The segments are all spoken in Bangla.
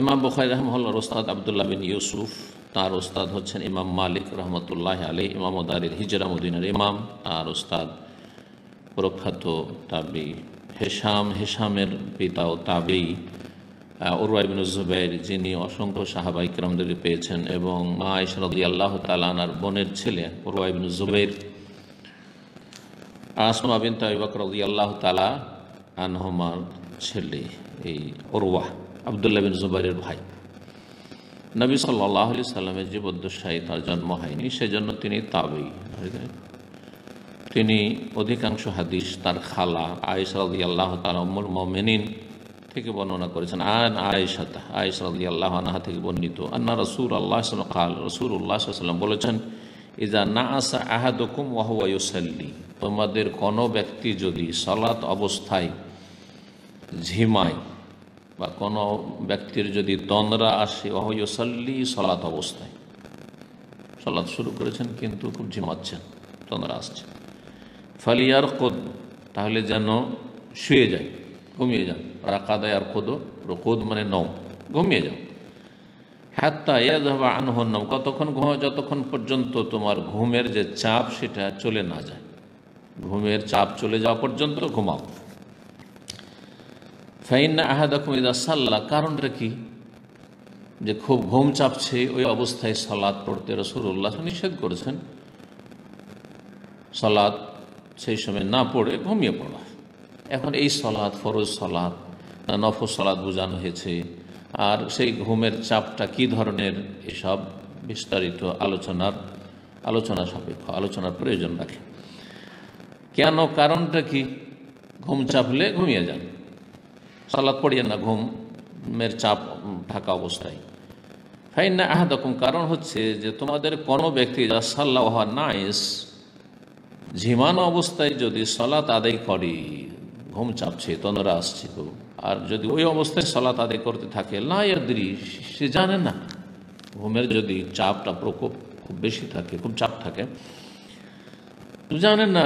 ইমাম বুখারী রাহিমাহুল্লাহর ওস্তাদ আব্দুল্লাহ বিন ইউসুফ, তার ওস্তাদ হচ্ছেন ইমাম মালিক রহমতুল্লাহ আলাইহি, ইমাম দারিল হিজরা মদিনার ইমাম। আর ওস্তাদ প্রখ্যাত তাবি হেশামের পিতা ও তাবি উরওয়া ইবনে জুবাইর, যিনি অসংখ্য সাহাবা ইকরামদেরকে পেয়েছেন, এবং মা আয়েশা রাদিয়াল্লাহু তাআলা আনহার বোনের ছেলে উরওয়া ইবনে জুবাইর, আসমা বিনত আবি বকর রাদিয়াল্লাহু তাআলা আনহুমার ছেলে এই উরওয়া আব্দুল্লাহ বিন জুবাইরের ভাই। নবী সাল্লাল্লাহু আলাইহি সাল্লামের জীবদ্দশায় তার জন্ম হয়নি, সেজন্য তিনি তাবেঈ। তিনি অধিকাংশ হাদিস তার খালা আয়েশা রাদিয়াল্লাহু তাআলা উম্মুল মুমিনিন থেকে বর্ণনা করেছেন। আয়েশা রাদিয়াল্লাহু আনহা থেকে বর্ণিত, আন্না রাসূলুল্লাহ সাল্লাল্লাহু আলাইহি ওয়াসাল্লাম রাসূলুল্লাহ সাল্লাল্লাহু আলাইহি ওয়াসাল্লাম বলেছেন, ইজা নাআসা আহাদুকুম ওয়া হুয়া ইউসাল্লি, তোমাদের কোনো ব্যক্তি যদি সালাত অবস্থায় ঝিমায়, বা কোনো ব্যক্তির যদি তন্দ্রা আসে, ওয়া হুয়া ইউসাল্লি, সালাত অবস্থায় সালাত শুরু করেছেন কিন্তু খুব ঝিমাচ্ছেন, তন্দ্রা আসছে, ফালিয়ারকুদ, তাহলে যেন শুয়ে যায়, ঘুমিয়ে যান। রাকাদা ইয়ারকুদ, রুকুদ মানে নও, ঘুমিয়ে যাও। হাত্তা ইয়াযহাবা আনহুন নাওম, কতক্ষণ ঘুমাও? যতক্ষণ পর্যন্ত তোমার ঘুমের যে চাপ সেটা চলে না যায়, ঘুমের চাপ চলে যাওয়া পর্যন্ত ঘুমাও। ফাইন্না আহাদাকুম ইযা সাল্লা, কারণটা কি? যে খুব ঘুম চাপছে, ওই অবস্থায় সালাত পড়তে রাসূলুল্লাহ নিষেধ করেছেন। সালাত সেই সময় না পড়ে ঘুমিয়ে পড়া। এখন এই সালাত ফরজ সালাত না নফল সালাত বোঝানো হয়েছে, আর সেই ঘুমের চাপটা কি ধরনের, এসব বিস্তারিত আলোচনা সাপেক্ষ, আলোচনার প্রয়োজন রাখে। কেন, কারণটা কি? ঘুম চাপলে ঘুমিয়ে যান, সালাত পড়িয়ে না ঘুমের চাপ থাকা অবস্থায়। ফাইন্না আহাদাকুম, কারণ হচ্ছে যে তোমাদের কোনো ব্যক্তি যা সাল্লাহ নাইস, ঝিমানো অবস্থায় যদি সালাত আদায় করে, ঘুম চাপছে, তন্দ্রা আসছে তো, আর যদি ওই অবস্থায় সালাত আদায় করতে থাকে, লা ইয়াদরি, সে জানে না, ঘুমের যদি চাপটা প্রকোপ খুব বেশি থাকে, খুব চাপ থাকে, জানে না,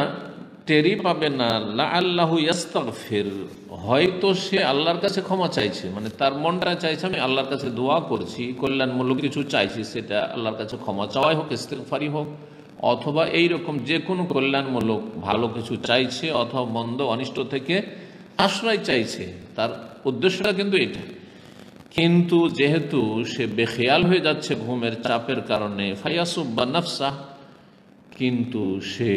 টেরি পাবে না, লাআল্লাহু ইস্তাগফির, হয়তো সে আল্লাহর কাছে ক্ষমা চাইছে, মানে তার মনটা চাইছে আমি আল্লাহর কাছে দোয়া করছি, কল্যাণমূলক কিছু চাইছি, সেটা আল্লাহর কাছে ক্ষমা চাওয়াই হোক, ইস্তিগফারই হোক, অথবা এই রকম যে কোনো কল্যাণমূলক ভালো কিছু চাইছে, অথবা মন্দ অনিষ্ট থেকে আশ্রয় চাইছে, তার উদ্দেশ্যটা কিন্তু এটা। কিন্তু যেহেতু সে বেখেয়াল হয়ে যাচ্ছে ঘুমের চাপের কারণে, ফায়াসুব্বা নাফসা, কিন্তু সে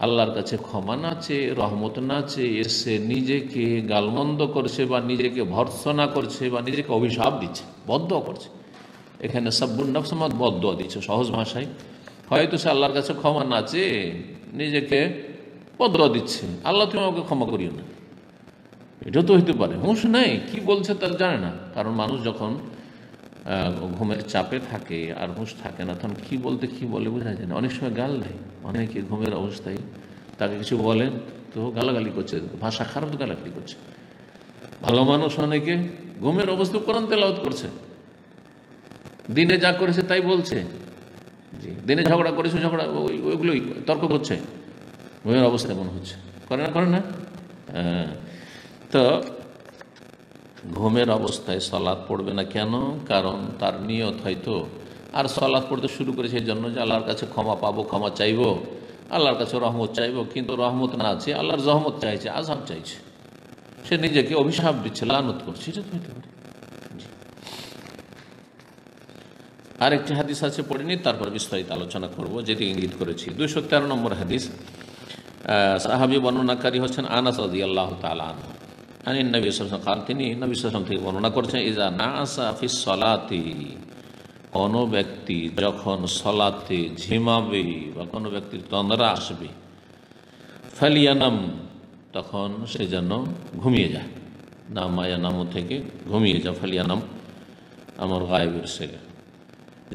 আল্লাহর কাছে ক্ষমা না চেয়ে, রহমত না চেয়ে, এসে নিজেকে গালমন্দ করছে, বা নিজেকে ভর্ৎসনা করছে, বা নিজেকে অভিশাপ দিচ্ছে, বদদোয়া করছে। এখানে সাব্বুন নাফস মানে বদদোয়া দিচ্ছে সহজ ভাষায়। হয়তো সে আল্লাহর কাছে ক্ষমা না চেয়ে নিজেকে বদদোয়া দিচ্ছে, আল্লাহ তুমি আমাকে ক্ষমা করিও না। এটা তো হইতে পারে, হুঁশ নেই, কি বলছে তার জানে না। কারণ মানুষ যখন ঘুমের চাপে থাকে আর হুঁশ থাকে না, তখন কি বলতে কি বলে বোঝা যায় না। অনেক সময় গাল দেয়, অনেকে ঘুমের অবস্থায় তাকে কিছু বলেন তো গালাগালি করছে, ভাষা খারাপ গালাগালি করছে। ভালো মানুষ অনেকে ঘুমের অবস্থায় কোরআন তেলাওয়াত করছে, দিনে যা করেছে তাই বলছে, জি, দিনে ঝগড়া করেছে, ওইগুলোই তর্ক করছে, ঘুমের অবস্থায় মনে হচ্ছে, করে না। তো ঘুমের অবস্থায় সালাত পড়বে না কেন? কারণ তার নিয়ত হয়তো, আর সালাত পড়তে শুরু করেছে এই জন্য যে আল্লাহর কাছে ক্ষমা পাবো, ক্ষমা চাইবো, আল্লাহর কাছে রহমত চাইবো, কিন্তু রহমত না আছে, আল্লাহর জহমত চাইছে, আযাব চাইছে, সে নিজেকে অভিশাপ দিচ্ছে, লানত করছে, এটা তো হতে পারে। আরেকটি হাদিস আছে, পড়িনি, তারপর বিস্তারিত আলোচনা করব, যেটি ইঙ্গিত করেছি। 213 নম্বর হাদিস, সাহাবী বর্ণনাকারী হচ্ছেন আনাস রাদিয়াল্লাহু তাআলা আনহু, নবী সাল্লাল্লাহু আলাইহি ওয়াসাল্লাম, তিনি নবী সাল্লাল্লাহু আলাইহি ওয়াসাল্লাম থেকে বর্ণনা করেছেন, ইজা নাআসা ফিস সালাতি, কোনো ব্যক্তি যখন সালাতে ঝিমাবে বা কোনো ব্যক্তির তন্দ্রা আসবে, ফালিয়ানাম, তখন সে যেন ঘুমিয়ে যায়। নামায়ানামু থেকে ঘুমিয়ে যায়, ফালিয়ানাম আমর গায়েবের সেগা,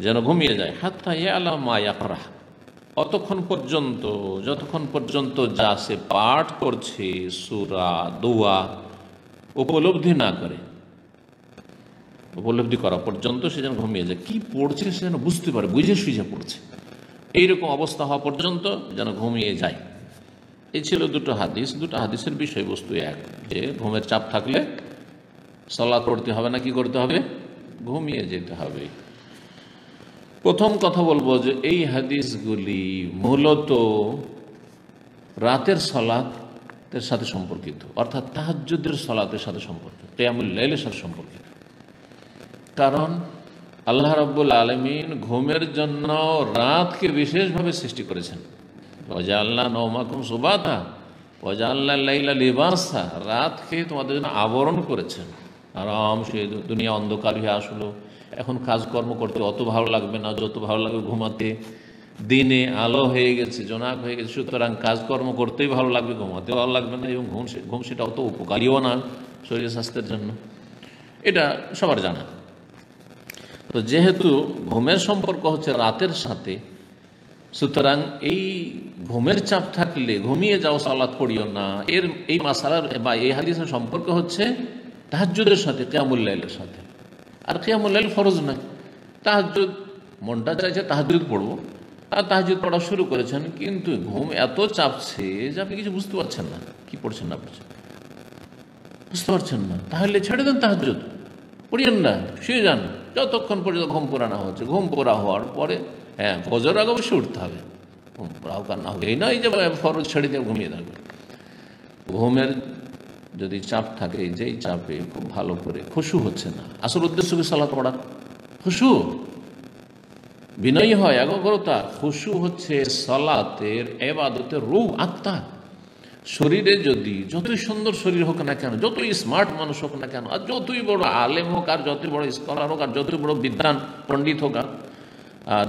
যেন ঘুমিয়ে যায়। হাত্তা ইয়ালাম মা ইয়াকরা, যতক্ষণ পর্যন্ত যা সে পাঠ করছে, সূরা দোয়া উপলব্ধি না করে, উপলব্ধি করা পর্যন্ত সে যেন ঘুমিয়ে যায়। কি পড়ছে সে যেন বুঝতে পারে, বুঝে সুঝে পড়ছে, এইরকম অবস্থা হওয়া পর্যন্ত যেন ঘুমিয়ে যায়। এই ছিল দুটো হাদিসের বিষয়বস্তু এক, যে ঘুমের চাপ থাকলে সালাত পড়তে হবে না, কি করতে হবে? ঘুমিয়ে যেতে হবে। প্রথম কথা বলবো যে এই হাদিসগুলি মূলত রাতের সালাতের সাথে সম্পর্কিত, অর্থাৎ তাহাজ্জুদের সালাতের সাথে সম্পর্কিত, কিয়ামুল লাইলের সাথে সম্পর্কিত। কারণ আল্লাহ রাব্বুল আলামিন ঘুমের জন্য রাতকে বিশেষভাবে সৃষ্টি করেছেন। ওয়াজআলনা নওমাকুম সুবাতা ওয়াজআলনা লাইলা লিবাসা, রাতকে তোমাদের জন্য আবরণ করেছেন। আরাম সে দুনিয়া অন্ধকার হয়ে আসলো, এখন কাজকর্ম করতে অত ভালো লাগবে না যত ভালো লাগবে ঘুমাতে। দিনে আলো হয়ে গেছে, জোনাক হয়ে গেছে, সুতরাং কাজকর্ম করতেই ভালো লাগবে, ঘুমাতে ভালো লাগবে না। এবং ঘুম সেটা অত উপকারীও না শরীর স্বাস্থ্যের জন্য, এটা সবার জানা। তো যেহেতু ঘুমের সম্পর্ক হচ্ছে রাতের সাথে, সুতরাং এই ঘুমের চাপ থাকলে ঘুমিয়ে যাও, সালাত পড়িও না, এই মাসালার বা এই হাদিসের সম্পর্ক হচ্ছে তাহাজ্জুদের সাথে, কিয়ামুল লাইলের সাথে। আর কিয়ামুল লাইল ফরজ নয়, তাহাজ্জুদ মনটা চাইছে তাহাজ্জুদ পড়বো, আর তাহাজ্জুদ পড়া শুরু করেছেন, কিন্তু ঘুম এত চাপছে যে আপনি কিছু বুঝতে পারছেন না কি পড়ছেন না পড়ছেন, বুঝতে পারছেন না। তাহলে ছেড়ে দেন, তাহাজ্জুদ পড়িয়েন না, শুয়ে যান যতক্ষণ পর্যন্ত ঘুম পোড়া না হচ্ছে। ঘুম পোড়া হওয়ার পরে ফজর আগে অবশ্যই উঠতে হবে, ঘুম পোড়া হোক আর না হোক, এই নয় যে ফরজ ছেড়ে দিয়ে ঘুমিয়ে থাকবে। ঘুমের যদি চাপ থাকে, যেই চাপে খুব ভালো করে খুশু হচ্ছে না, আসল উদ্দেশ্য কি সালাত পড়ার? খুশু, বিনয়ী হয়, একাগ্রতা। খুশু হচ্ছে সালাতের ইবাদতের রূহ, আত্মা। শরীরে যদি যতই সুন্দর শরীর হোক না কেন, যতই স্মার্ট মানুষ হোক না কেন, আর যতই বড় আলেম হোক, আর যতই বড় স্কলার হোক, আর যতই বড় বিদ্বান পণ্ডিত হোক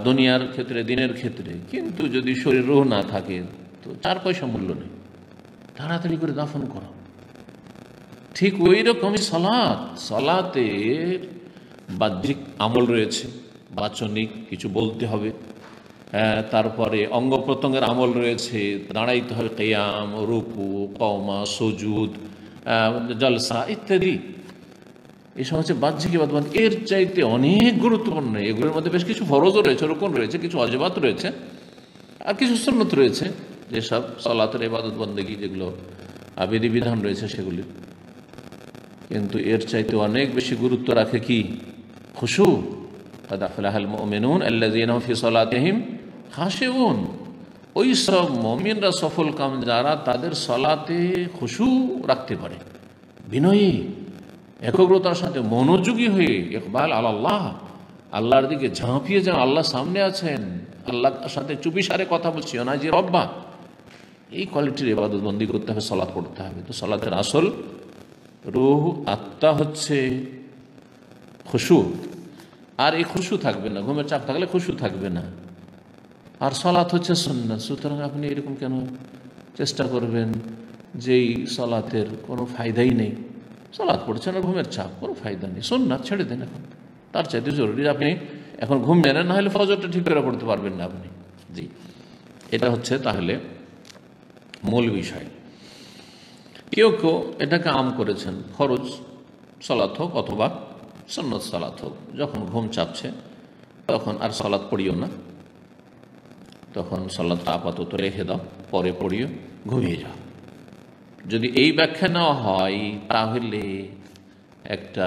দুনিয়ার ক্ষেত্রে, দিনের ক্ষেত্রে, কিন্তু যদি শরীর রূহ না থাকে তো 4 পয়সা মূল্য নেই। তাড়াতাড়ি করে দাফন করো। ঠিক ওই রকমই সালাতের বাহ্যিক আমল রয়েছে, বাচনিক কিছু বলতে হবে, তারপরে অঙ্গ প্রত্যঙ্গের আমল রয়েছে, দাঁড়াইতে হবে, কিয়াম, রুকু, কওমা, সুজুদ, জলসা ইত্যাদি। এসব হচ্ছে বাহ্যিক ইবাদত। এর চাইতে অনেক গুরুত্বপূর্ণ, এগুলোর মধ্যে বেশ কিছু ফরজও রয়েছে, রুকুন রয়েছে, কিছু ওয়াজিবাত রয়েছে, আর কিছু সুন্নত রয়েছে, যেসব সালাতের ইবাদত বন্দেগী যেগুলো বিধিবিধান রয়েছে সেগুলি। কিন্তু এর চাইতে অনেক বেশি গুরুত্ব রাখে কি? খুশু। কাদ আফলাহাল মুমিনুন আল্লাযীনা হুম ফি সালাতিহিম খাশিউন। ওই সব মুমিনরা সফল কাম যারা তাদের সালাতে খুশু রাখতে পারে, বিনয়ী, একাগ্রতার সাথে মনোযোগী হয়ে, ইকবাল আল্লাহ, আল্লাহর দিকে ঝাঁপিয়ে যান, আল্লাহ সামনে আছেন, আল্লাহর সাথে চুপিসারে কথা বলছি না যে রব্বা। এই কোয়ালিটির ইবাদত বন্দি করতে হবে, সালাত পড়তে হবে। তো সালাতের আসল রূহ, আত্মা হচ্ছে খুশু। আর এই খুশু থাকবে না, ঘুমের চাপ থাকলে খুশু থাকবে না। আর সালাত হচ্ছে সুন্নাত, সুতরাং আপনি এরকম কেন চেষ্টা করবেন যেই সালাতের কোনো ফায়দাই নেই? সালাত পড়ছেন আর ঘুমের চাপ, কোনো ফায়দা নেই, সুন্নাত ছেড়ে দেন। এখন তার চাইতে জরুরি আপনি এখন ঘুমিয়ে নেন, না হলে ফজরটা ঠিক করে পড়তে পারবেন না আপনি। জি, এটা হচ্ছে তাহলে মূল বিষয়। কেউ কেউ এটাকে আম করেছেন, ফরজ সালাত হোক অথবা সুন্নত সালাত হোক, যখন ঘুম চাপছে তখন আর সালাত পড়িও না, তখন সালাতটা আপাতত রেখে দাও, পরে পড়িও, ঘুমিয়ে যাও। যদি এই ব্যাখ্যা নেওয়া হয় তাহলে একটা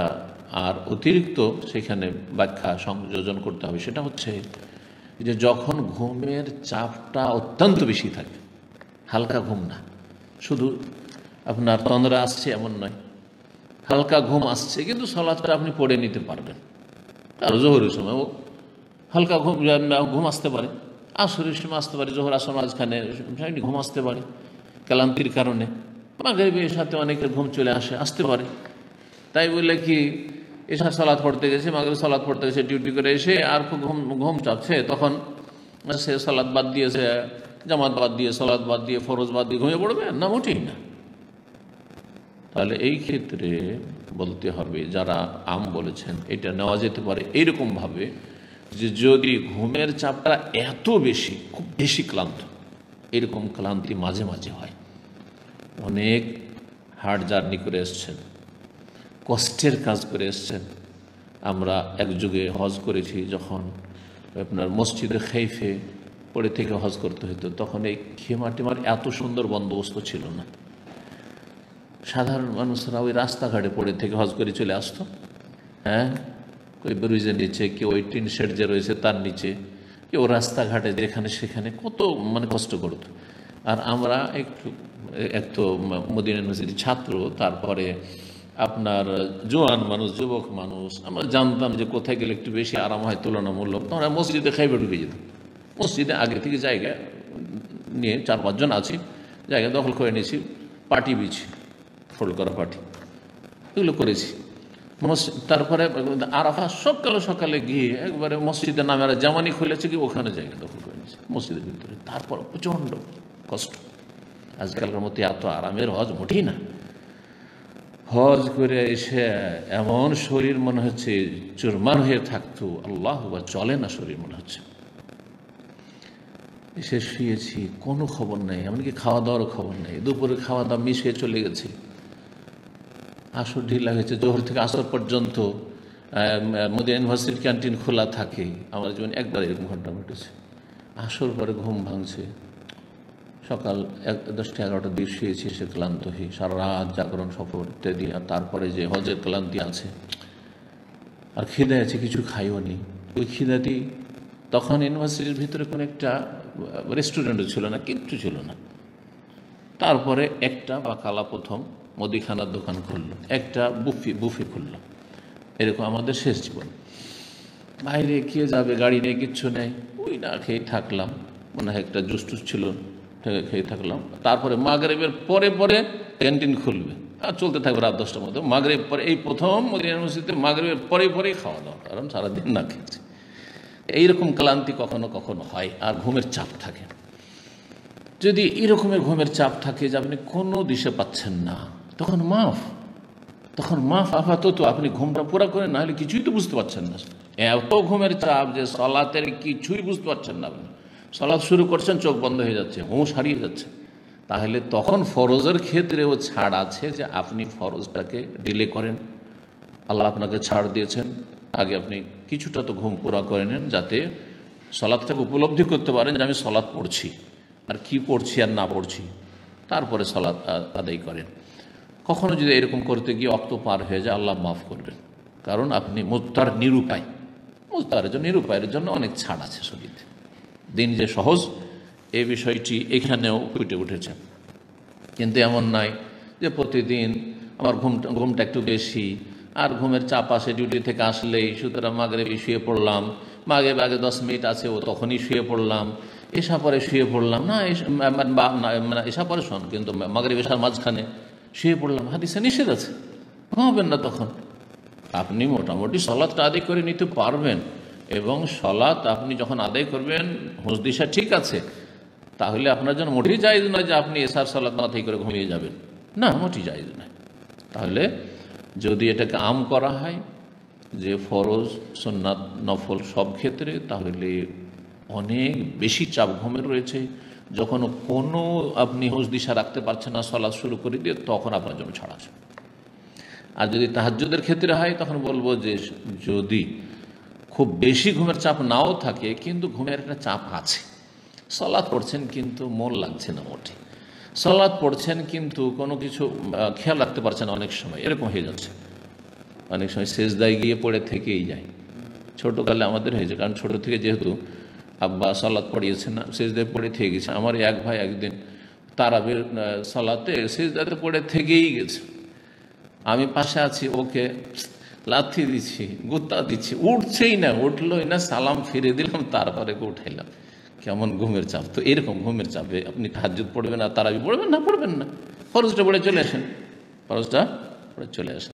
আর অতিরিক্ত সেখানে ব্যাখ্যা সংযোজন করতে হবে। সেটা হচ্ছে যে যখন ঘুমের চাপটা অত্যন্ত বেশি থাকে, হালকা ঘুম না, শুধু আপনার তন্দ্রা আসছে এমন নয়, হালকা ঘুম আসছে কিন্তু সালাতটা আপনি পড়ে নিতে পারবেন। আর জোহরের সময় হালকা ঘুম আসতে পারে, আসরের সময় আসতে পারে, জোহর আসর মাঝখানে ঘুম আসতে পারে ক্লান্তির কারণে, মাগরিবের সাথে অনেকের ঘুম চলে আসতে পারে। তাই বলে কি এসা সালাত পড়তে গেছে, মাগরিব সালাত পড়তে গেছে, ডিউটি করে এসে আর খুব ঘুম চাপছে, তখন সে সালাত বাদ দিয়েছে, জামাত বাদ দিয়ে, সালাত বাদ দিয়ে, ফরজ বাদ দিয়ে ঘুমিয়ে পড়বে না, মোটেই না। তাহলে এই ক্ষেত্রে বলতে হবে, যারা আম বলেছেন এটা নেওয়া যেতে পারে এইরকমভাবে যে যদি ঘুমের চাপটা এত বেশি, খুব বেশি ক্লান্ত, এরকম ক্লান্তি মাঝে মাঝে হয়, অনেক হার্ড জার্নি করে এসছেন, কষ্টের কাজ করে এসছেন। আমরা এক যুগে হজ করেছি, যখন আপনার মসজিদে খাইফে পড়ে থেকে হজ করতে হতো, তখন এই খেমা টেমার এত সুন্দর বন্দোবস্ত ছিল না। সাধারণ মানুষরা ওই রাস্তাঘাটে পড়ে থেকে হজ করে চলে আসতো। হ্যাঁ, ওই ব্রিজের নিচে, কেউ ওই টিন শেড যে রয়েছে তার নিচে, কেউ রাস্তাঘাটে যেখানে সেখানে কত কষ্ট করত। আর আমরা এক তো মদিনা ইউনিভার্সিটির ছাত্র, তারপরে আপনার জোয়ান মানুষ, যুবক মানুষ, আমরা জানতাম যে কোথায় গেলে একটু বেশি আরাম হয় তুলনামূলক। তো আমরা মসজিদে খাইবে ঢুকে যেতাম। মসজিদে আগে থেকে জায়গা নিয়ে 4-5 জন আছি, জায়গা দখল করে নিয়েছি, পাটি বিছি, ফোল্ড করা পাটি, এগুলো করেছি। তারপরে আরাফা সকালে সকালে গিয়ে একবারে মসজিদের নামে আর জামানি খুলেছে কি ওখানে জায়গা দখল করে নিয়েছে মসজিদের ভিতরে। তারপর প্রচণ্ড কষ্ট। আজকালকার মতো এত আরামের হজ মোটেই না। হজ করে এসে এমন শরীর মনে হচ্ছে চুরমার হয়ে থাকতো, আল্লাহ চলে না শরীর মনে হচ্ছে। এসে শুয়েছি, কোনো খবর নেই, এমনকি খাওয়া দাওয়ারও খবর নেই। দুপুরে খাওয়া দাওয়া মিশিয়ে চলে গেছে। আসর ঢিলা হয়েছে, জোহর থেকে আসর পর্যন্ত মদিনা ইউনিভার্সিটির ক্যান্টিন খোলা থাকে। আমার জীবনে একবার এরকম ঘটনা ঘটেছে। আসর পরে ঘুম ভাঙছে, সকাল 10টা-11টার দিকে শুয়েছি, সে ক্লান্ত হয়ে সারা রাত জাগরণ সফর ইত্যাদি, আর তারপরে যে হজের ক্লান্তি আছে, আর খিদে আছে, কিছু খাইও নি। ওই খিদাতেই তখন ইউনিভার্সিটির ভিতরে কোনো একটা রেস্টুরেন্টও ছিল না, কিচ্ছু ছিল না। তারপরে একটা বা কালা প্রথম মুদিখানার দোকান খুললো, একটা বুফে খুললো। এরকম আমাদের শেষ জীবন। বাইরে কে যাবে, গাড়ি নেই, কিচ্ছু নেই, ওই না খেয়ে থাকলাম। মনে হয় একটা জুস টুস ছিল, খেয়ে থাকলাম। তারপরে মাগরিবের পরে পরে ক্যান্টিন খুলবে আর চলতে থাকবে রাত 10টার মধ্যে। মাগরিব পরে, এই প্রথম মদিনা ইউনিভার্সিটিতে মাগরিবের পরেই খাওয়া দাওয়া, কারণ সারাদিন না খেয়েছে। এইরকম ক্লান্তি কখনো কখনো হয়, আর ঘুমের চাপ থাকে। যদি এরকমের ঘুমের চাপ থাকে যে আপনি কোনো দিশে পাচ্ছেন না, তখন মাফ আপাতত আপনি ঘুমটা পুরা করে, না হলে কিছুই তো বুঝতে পারছেন না। এত ঘুমের চাপ যে সলাতের কিছুই বুঝতে পারছেন না। আপনি সলাত শুরু করছেন, চোখ বন্ধ হয়ে যাচ্ছে, হুঁশ হারিয়ে যাচ্ছে। তাহলে তখন ফরজের ক্ষেত্রেও ছাড় আছে, যে আপনি ফরজটাকে ডিলে করেন। আল্লাহ আপনাকে ছাড় দিয়েছেন, আগে আপনি কিছুটা তো ঘুম পুরা করে নেন, যাতে সলাতটাকে উপলব্ধি করতে পারেন যে আমি সলাত পড়ছি, আর কি পড়ছি আর না পড়ছি। তারপরে সলাত আদায় করেন। কখনো যদি এরকম করতে গিয়ে অক্ত পার হয়ে যায়, আল্লাহ মাফ করবেন, কারণ আপনি মুত্তার নিরুপায়। নিরুপায়ের জন্য অনেক ছাড় আছে শরীরে। দিন যে সহজ, এই বিষয়টি এখানেও ফুটে উঠেছে। কিন্তু এমন নয় যে প্রতিদিন আমার ঘুমটা একটু বেশি, আর ঘুমের চাপ আসে ডিউটি থেকে আসলেই, সুতরাং মাগরিবে শুয়ে পড়লাম, মাগরিব আগে 10 মিনিট আছে ও তখনই শুয়ে পড়লাম, এসা পরে শুয়ে পড়লাম না, এসা পরে শোন, কিন্তু মাগরিব এসার মাঝখানে শুয়ে পড়লাম। হাদিসে নিষেধ আছে, ঘুমাবেন না তখন। আপনি মোটামুটি সলাৎটা আদায় করে নিতে পারবেন, এবং সলাৎ আপনি যখন আদায় করবেন হুঁশ দিশা ঠিক আছে, তাহলে আপনার জন্য মোটেই জায়েজ নয় যে আপনি এসার সলাৎ মাথায় করে ঘুমিয়ে যাবেন, না, মোটেই জায়েজ নয়। তাহলে যদি এটাকে আম করা হয় যে ফরজ, সুন্নাত, নফল সব ক্ষেত্রে, তাহলে অনেক বেশি চাপ ঘুমের রয়েছে। যখন কোনো আপনি হুঁশ দিশা রাখতে পারছেন না, সলাৎ শুরু করে দিয়ে, তখন আপনার জন্য ছাড় আছে। আর যদি তাহাজ্জুদের ক্ষেত্রে হয়, তখন বলবো যে যদি খুব বেশি ঘুমের চাপ নাও থাকে, কিন্তু ঘুমের একটা চাপ আছে, সলাৎ পড়ছেন কিন্তু মন লাগছে না মোটে, সলাৎ পড়ছেন কিন্তু কোনো কিছু খেয়াল রাখতে পারছেন না, অনেক সময় এরকম হয়ে যাচ্ছে। অনেক সময় সেজদায় গিয়ে পড়ে থেকেই যায়। ছোটোকালে আমাদের হয়েছে, কারণ ছোটো থেকে যেহেতু আব্বা সলাৎ পড়িয়েছেন না, সেজদায় পড়ে থেকে গেছে। আমার এক ভাই একদিন তারাবির সলাতে সেজদাতে পড়ে থেকেই গেছে। আমি পাশে আছি, ওকে লাথি দিচ্ছি, গুত্তা দিচ্ছি, উঠছেই না, উঠলোই না, সালাম ফিরে দিলাম, তারপরে উঠাইলাম। কেমন ঘুমের চাপ! তো এরকম ঘুমের চাপে আপনি তাহাজ্জুদ পড়বেন আর তারাবি পড়বেন না, ফরজটা পড়ে চলে আসেন, ফরজটা পড়ে চলে আসেন।